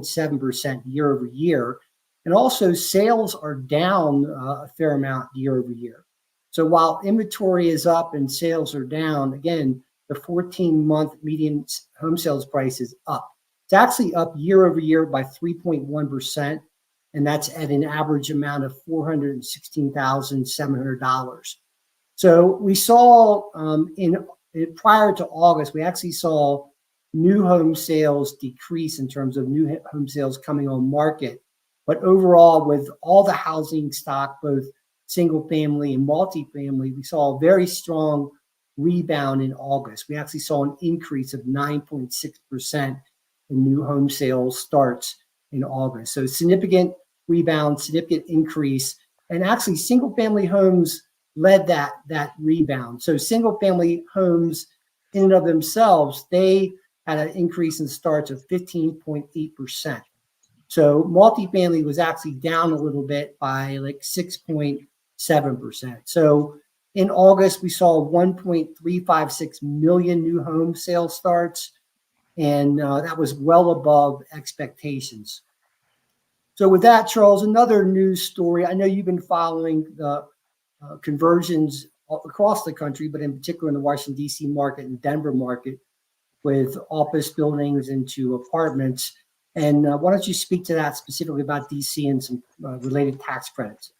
9.7% year over year. And also sales are down a fair amount year over year. So while inventory is up and sales are down, again, the 14-month median home sales price is up. It's actually up year over year by 3.1%, and that's at an average amount of $416,700. So we saw prior to August, we actually saw new home sales decrease in terms of new home sales coming on market. But overall, with all the housing stock, both single family and multifamily, we saw a very strong rebound in August. We actually saw an increase of 9.6% in new home sales starts in August. So significant rebound, significant increase. And actually single family homes led that rebound. So single family homes in and of themselves, they had an increase in starts of 15.8%. So multifamily was actually down a little bit by like 6.7%. So in August, we saw 1.356 million new home sales starts, and that was well above expectations. So with that, Charles, another news story. I know you've been following the conversions across the country, but in particular in the Washington, D.C. market and Denver market with office buildings into apartments. And why don't you speak to that specifically about D.C. and some related tax credits?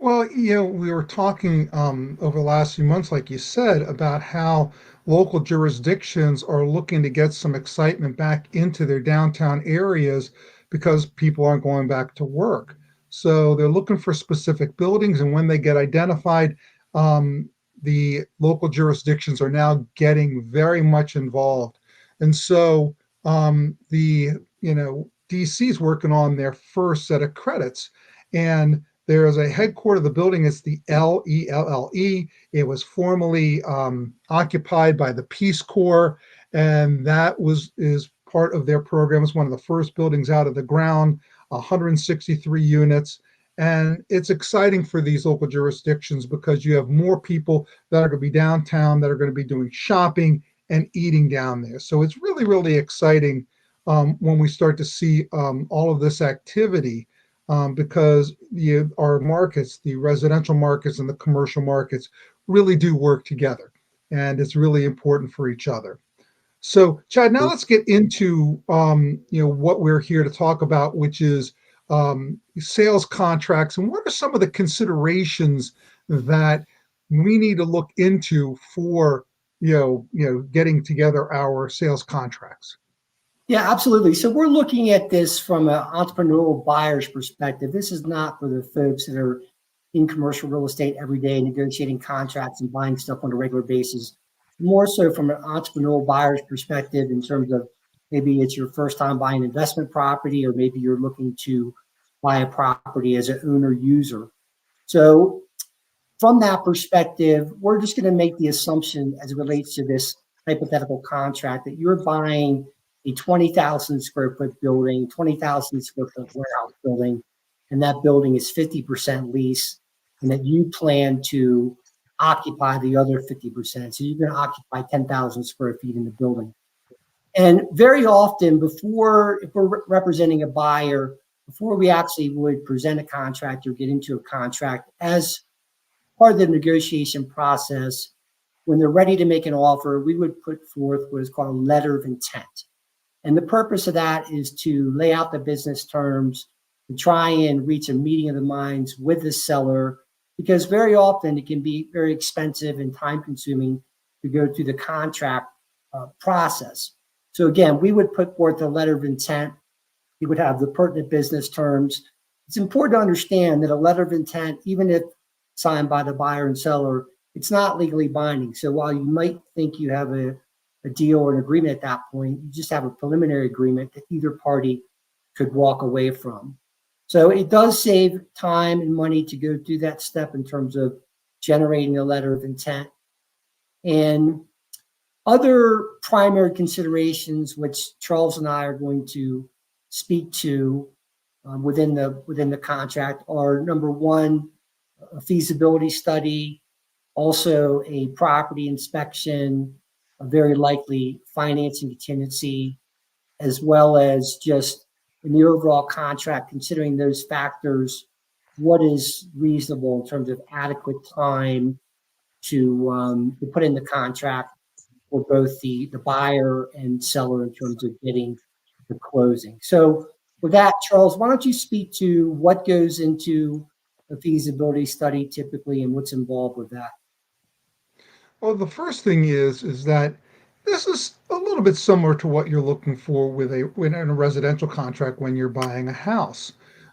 Well, we were talking over the last few months, like you said, about how local jurisdictions are looking to get some excitement back into their downtown areas because people aren't going back to work. So they're looking for specific buildings, and when they get identified, the local jurisdictions are now getting very much involved. And so DC is working on their first set of credits, and there's a headquarters of the building. It's the LELLE. It was formerly occupied by the Peace Corps, and that is part of their program. It's one of the first buildings out of the ground, 163 units. And it's exciting for these local jurisdictions because you have more people that are going to be downtown that are going to be doing shopping and eating down there. So it's really, really exciting when we start to see all of this activity because our markets, the residential markets and the commercial markets, really do work together. And it's really important for each other. So, Chad, now let's get into what we're here to talk about, which is sales contracts, and what are some of the considerations that we need to look into for getting together our sales contracts? Yeah, absolutely. So we're looking at this from an entrepreneurial buyer's perspective. This is not for the folks that are in commercial real estate every day, negotiating contracts and buying stuff on a regular basis. More so from an entrepreneurial buyer's perspective in terms of maybe it's your first time buying investment property, or maybe you're looking to buy a property as an owner user. So from that perspective, we're just going to make the assumption as it relates to this hypothetical contract that you're buying a 20,000 square foot building, 20,000 square foot warehouse building, and that building is 50% lease, and that you plan to occupy the other 50%. So you're going to occupy 10,000 square feet in the building. And very often if we're representing a buyer, before we actually would present a contract or get into a contract, as part of the negotiation process, when they're ready to make an offer, we would put forth what is called a letter of intent. And the purpose of that is to lay out the business terms, to try and reach a meeting of the minds with the seller, because very often it can be very expensive and time consuming to go through the contract process. So again, we would put forth a letter of intent. We would have the pertinent business terms. It's important to understand that a letter of intent, even if signed by the buyer and seller, it's not legally binding. So while you might think you have a deal or an agreement at that point, you just have a preliminary agreement that either party could walk away from. So it does save time and money to go through that step in terms of generating a letter of intent. And other primary considerations, which Charles and I are going to speak to within the contract, are number one, a feasibility study, also a property inspection, a very likely financing contingency, as well as just in the overall contract, considering those factors, what is reasonable in terms of adequate time to put in the contract for both the buyer and seller in terms of getting the closing. So with that, Charles, why don't you speak to what goes into a feasibility study typically and what's involved with that? Well, the first thing is that this is a little bit similar to what you're looking for with in a residential contract when you're buying a house.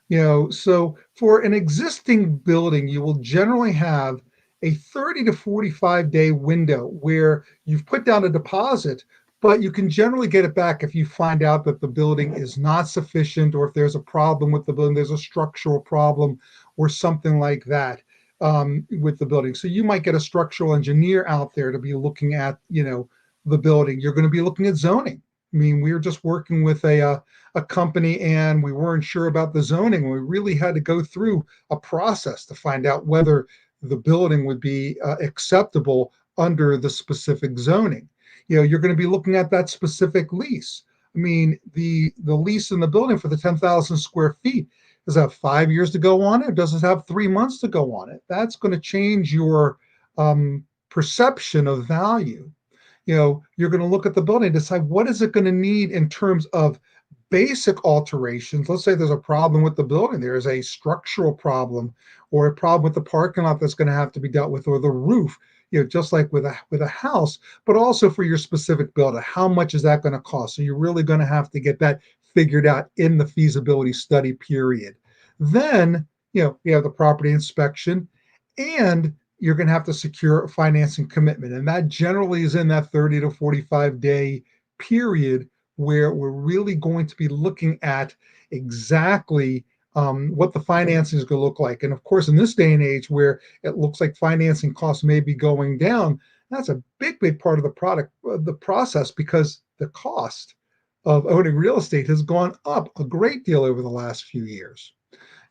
So for an existing building, you will generally have a 30 to 45 day window where you've put down a deposit, but you can generally get it back if you find out that the building is not sufficient, or if there's a problem with the building, there's a structural problem or something like that with the building. So you might get a structural engineer out there to be looking at, the building. You're going to be looking at zoning. I mean, we were just working with a company, and we weren't sure about the zoning. We really had to go through a process to find out whether the building would be acceptable under the specific zoning. You're going to be looking at that specific lease. I mean, the lease in the building for the 10,000 square feet, does it have 5 years to go on it, or does it have 3 months to go on it? That's going to change your perception of value. You're going to look at the building and decide what is it going to need in terms of basic alterations. Let's say there's a problem with the building. There's a structural problem or a problem with the parking lot that's going to have to be dealt with, or the roof, just like with a house, but also for your specific building. How much is that going to cost? So you're really going to have to get that figured out in the feasibility study period. Then, you have the property inspection, and you're going to have to secure a financing commitment. And that generally is in that 30 to 45 day period where we're really going to be looking at exactly what the financing is going to look like. And of course, in this day and age where it looks like financing costs may be going down, that's a big part of the process, because the cost of owning real estate has gone up a great deal over the last few years.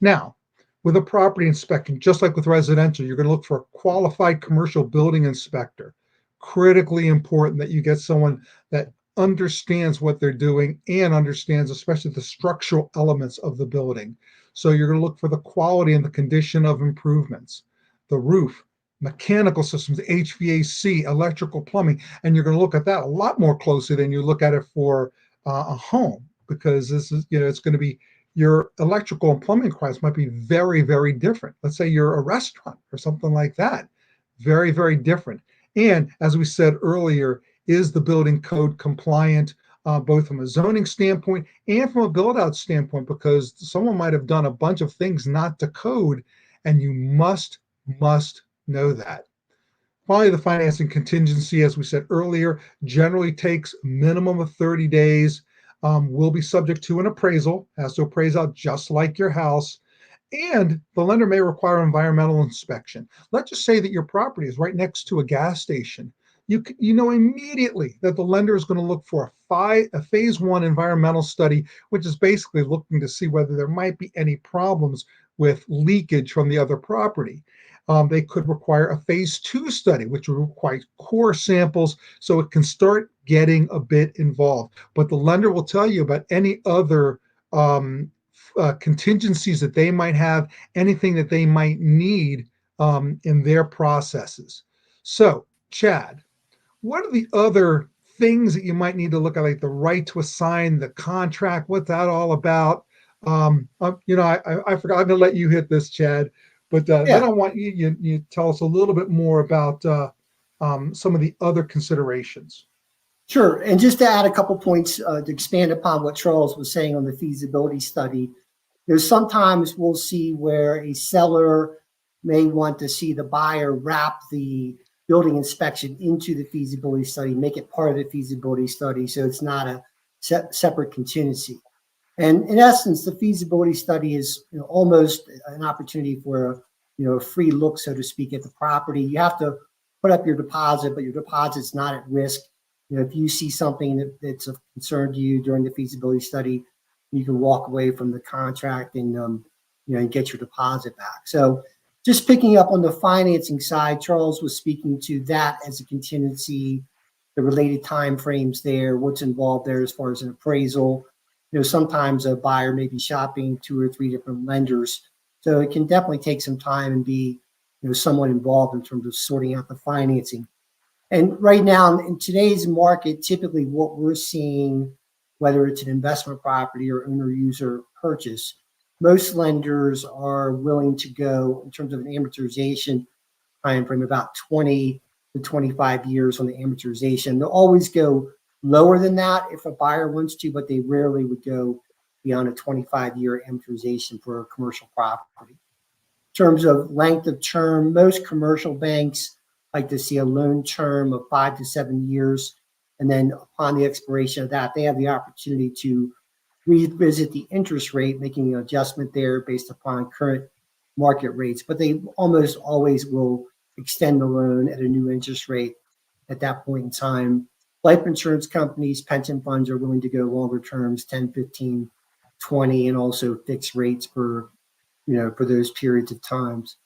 Now, with a property inspection, just like with residential, you're going to look for a qualified commercial building inspector. Critically important that you get someone that understands what they're doing and understands especially the structural elements of the building. So you're going to look for the quality and the condition of improvements, the roof, mechanical systems, HVAC, electrical, plumbing, and you're going to look at that a lot more closely than you look at it for a home, because this is, it's going to be, your electrical and plumbing requirements might be very, very different. Let's say you're a restaurant or something like that. Very, very different. And as we said earlier, is the building code compliant, both from a zoning standpoint and from a build-out standpoint, because someone might have done a bunch of things not to code, and you must know that. Finally, the financing contingency, as we said earlier, generally takes a minimum of 30 days. Will be subject to an appraisal, has to appraise out just like your house, and the lender may require environmental inspection. Let's just say that your property is right next to a gas station. You know immediately that the lender is going to look for a phase one environmental study, which is basically looking to see whether there might be any problems with leakage from the other property. They could require a phase two study, which will require core samples, so it can start getting a bit involved. But the lender will tell you about any other contingencies that they might have, anything that they might need in their processes. So, Chad, what are the other things that you might need to look at, like the right to assign, the contract? What's that all about? I forgot. I'm going to let you hit this, Chad. But then I want you tell us a little bit more about some of the other considerations. Sure. And just to add a couple points to expand upon what Charles was saying on the feasibility study, sometimes we'll see where a seller may want to see the buyer wrap the building inspection into the feasibility study, make it part of the feasibility study, so it's not a separate contingency. And in essence, the feasibility study is almost an opportunity for a free look, so to speak, at the property. You have to put up your deposit, but your deposit's not at risk. If you see something that's of concern to you during the feasibility study, you can walk away from the contract and and get your deposit back. So just picking up on the financing side, Charles was speaking to that as a contingency, the related timeframes there, what's involved there as far as an appraisal. sometimes a buyer may be shopping 2 or 3 different lenders. So it can definitely take some time and be, somewhat involved in terms of sorting out the financing. And right now in today's market, typically what we're seeing, whether it's an investment property or owner user purchase, most lenders are willing to go in terms of an amortization time frame about 20 to 25 years on the amortization. They'll always go lower than that if a buyer wants to, but they rarely would go beyond a 25-year amortization for a commercial property. In terms of length of term, most commercial banks like to see a loan term of 5 to 7 years. And then upon the expiration of that, they have the opportunity to revisit the interest rate, making an adjustment there based upon current market rates. But they almost always will extend the loan at a new interest rate at that point in time. Life insurance companies, pension funds are willing to go longer terms, 10, 15, 20, and also fixed rates for those periods of times.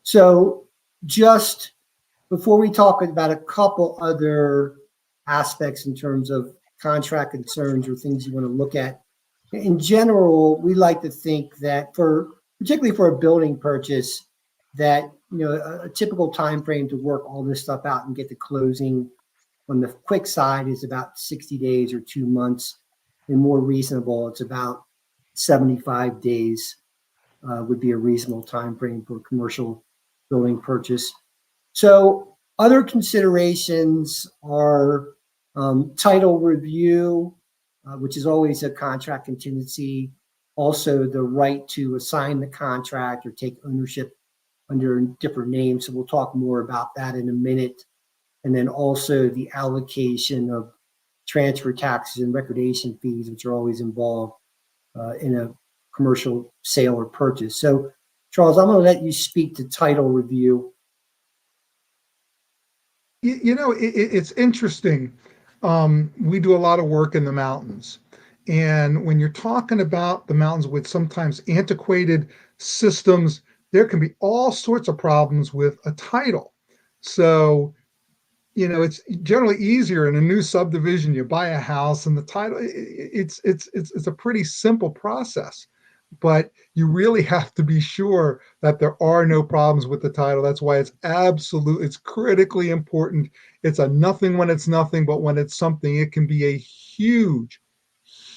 So just before we talk about a couple other aspects in terms of contract concerns or things you want to look at, in general, we like to think that particularly for a building purchase, that a typical time frame to work all this stuff out and get to closing on the quick side is about 60 days or 2 months, and more reasonable, it's about 75 days would be a reasonable time frame for commercial building purchase. So other considerations are title review, which is always a contract contingency. Also, the right to assign the contract or take ownership under different names. So we'll talk more about that in a minute. And then also the allocation of transfer taxes and recordation fees, which are always involved in a commercial sale or purchase. So, Charles, I'm going to let you speak to title review. It's interesting. We do a lot of work in the mountains. And when you're talking about the mountains with sometimes antiquated systems, there can be all sorts of problems with a title. So, it's generally easier in a new subdivision. You buy a house and the title, it's a pretty simple process. But you really have to be sure that there are no problems with the title. That's why it's critically important. It's a nothing when it's nothing, but when it's something, it can be a huge,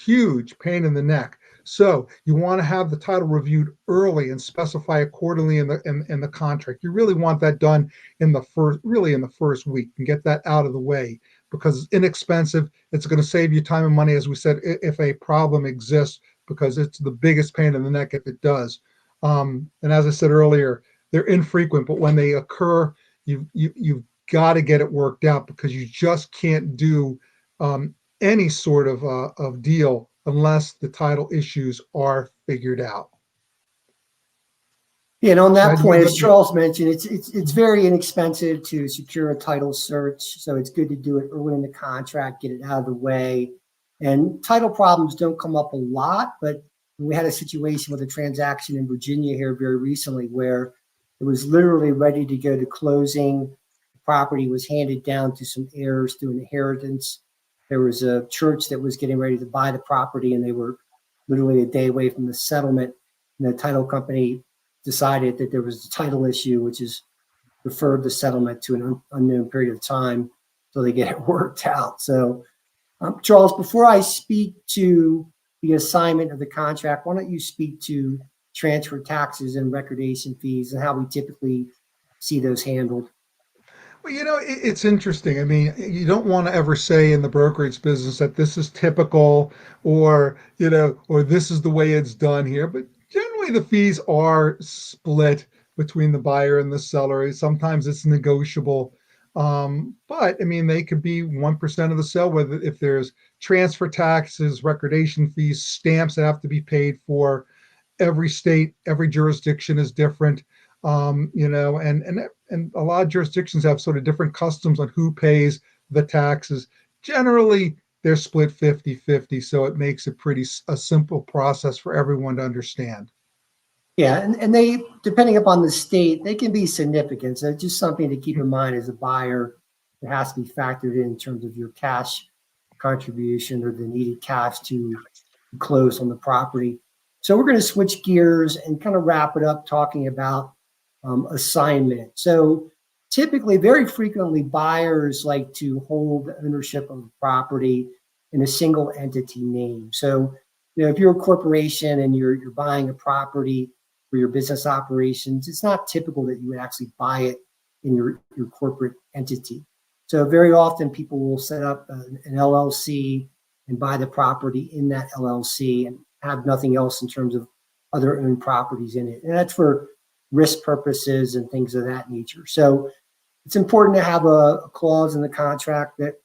huge pain in the neck. So you want to have the title reviewed early and specify accordingly in the contract. You really want that done in the first week and get that out of the way, because it's inexpensive. It's going to save you time and money, as we said, if a problem exists, because it's the biggest pain in the neck if it does. And as I said earlier, they're infrequent, but when they occur, you've got to get it worked out, because you just can't do any sort of deal unless the title issues are figured out. Yeah, and on that point, as Charles mentioned, it's very inexpensive to secure a title search, so it's good to do it early in the contract, get it out of the way. And title problems don't come up a lot, but we had a situation with a transaction in Virginia here very recently where it was literally ready to go to closing. The property was handed down to some heirs through inheritance. There was a church that was getting ready to buy the property, and they were literally a day away from the settlement. And the title company decided that there was a title issue, which is deferred the settlement to an unknown period of time so they get it worked out. So, Charles, before I speak to the assignment of the contract, why don't you speak to transfer taxes and recordation fees and how we typically see those handled? Well, it's interesting. I mean, you don't want to ever say in the brokerage business that this is typical, or this is the way it's done here. But generally, the fees are split between the buyer and the seller. Sometimes it's negotiable. But I mean, they could be 1% of the sale, if there's transfer taxes, recordation fees, stamps that have to be paid for. Every state, every jurisdiction is different. And a lot of jurisdictions have sort of different customs on who pays the taxes. Generally, they're split 50-50, so it makes it a simple process for everyone to understand. Yeah, and they, depending upon the state, they can be significant. So it's just something to keep in mind as a buyer. It has to be factored in terms of your cash contribution or the needed cash to close on the property. So we're going to switch gears and kind of wrap it up talking about assignment. So typically, very frequently, buyers like to hold ownership of the property in a single entity name. So, if you're a corporation and you're buying a property for your business operations, it's not typical that you would actually buy it in your corporate entity. So very often people will set up an LLC and buy the property in that LLC and have nothing else in terms of other owned properties in it. And that's for risk purposes and things of that nature. So it's important to have a clause in the contract that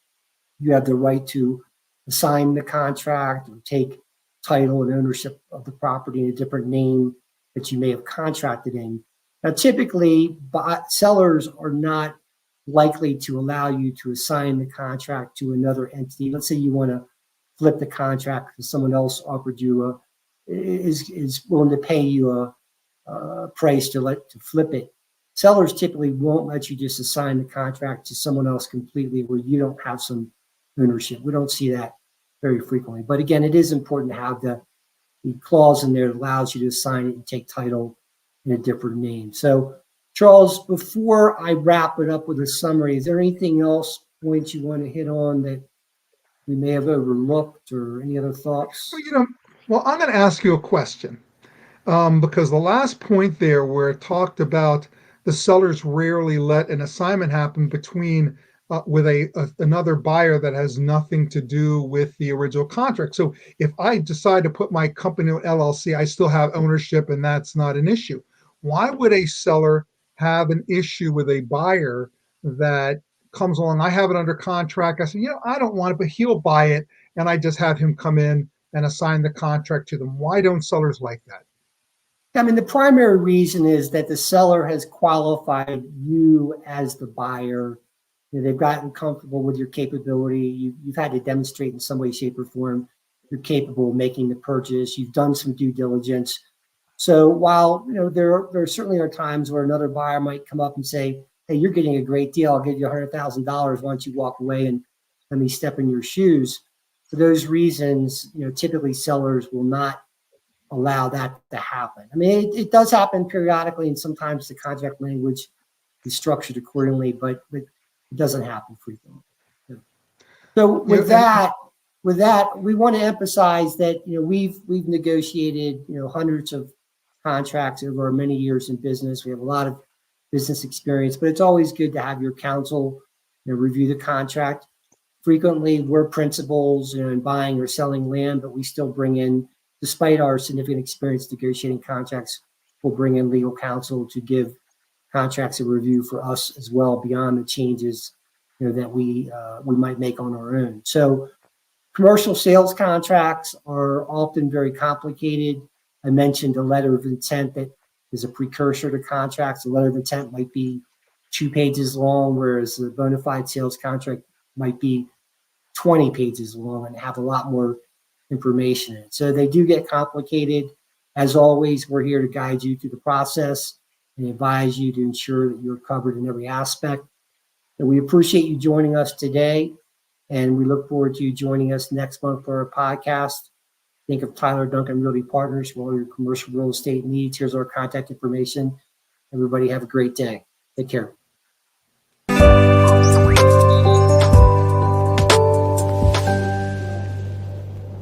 you have the right to assign the contract or take title and ownership of the property in a different name that you may have contracted in. Now, typically, sellers are not likely to allow you to assign the contract to another entity. Let's say you want to flip the contract because someone else offered you is willing to pay you a price to flip it. Sellers typically won't let you just assign the contract to someone else completely where you don't have some ownership. We don't see that very frequently. But again, it is important to have the clause in there that allows you to assign it and take title in a different name. So, Charles, before I wrap it up with a summary, is there anything else, points you want to hit on that we may have overlooked or any other thoughts? Well, I'm going to ask you a question. Because the last point there where it talked about the sellers rarely let an assignment happen between with another buyer that has nothing to do with the original contract. So if I decide to put my company in LLC, I still have ownership and that's not an issue. Why would a seller have an issue with a buyer that comes along? I have it under contract. I say, I don't want it, but he'll buy it. And I just have him come in and assign the contract to them. Why don't sellers like that? I mean, the primary reason is that the seller has qualified you as the buyer. They've gotten comfortable with your capability. You've had to demonstrate in some way, shape, or form you're capable of making the purchase. You've done some due diligence. So while there certainly are times where another buyer might come up and say, "Hey, you're getting a great deal. I'll give you $100,000. Why don't you walk away and let me step in your shoes?" For those reasons, typically sellers will not allow that to happen. I mean, it does happen periodically, and sometimes the contract language is structured accordingly, but it doesn't happen frequently. So with that, we want to emphasize that we've negotiated hundreds of contracts over many years in business. We have a lot of business experience, but it's always good to have your counsel review the contract. Frequently, we're principals in buying or selling land, but we still bring in, despite our significant experience negotiating contracts, we'll bring in legal counsel to give contracts a review for us as well, beyond the changes that we might make on our own. So commercial sales contracts are often very complicated. I mentioned a letter of intent that is a precursor to contracts. A letter of intent might be 2 pages long, whereas the bona fide sales contract might be 20 pages long and have a lot more information in it. So they do get complicated. As always, we're here to guide you through the process and advise you to ensure that you're covered in every aspect. And we appreciate you joining us today, and we look forward to you joining us next month for our podcast. Think of Tyler Duncan Realty Partners for all your commercial real estate needs. Here's our contact information. Everybody have a great day. Take care.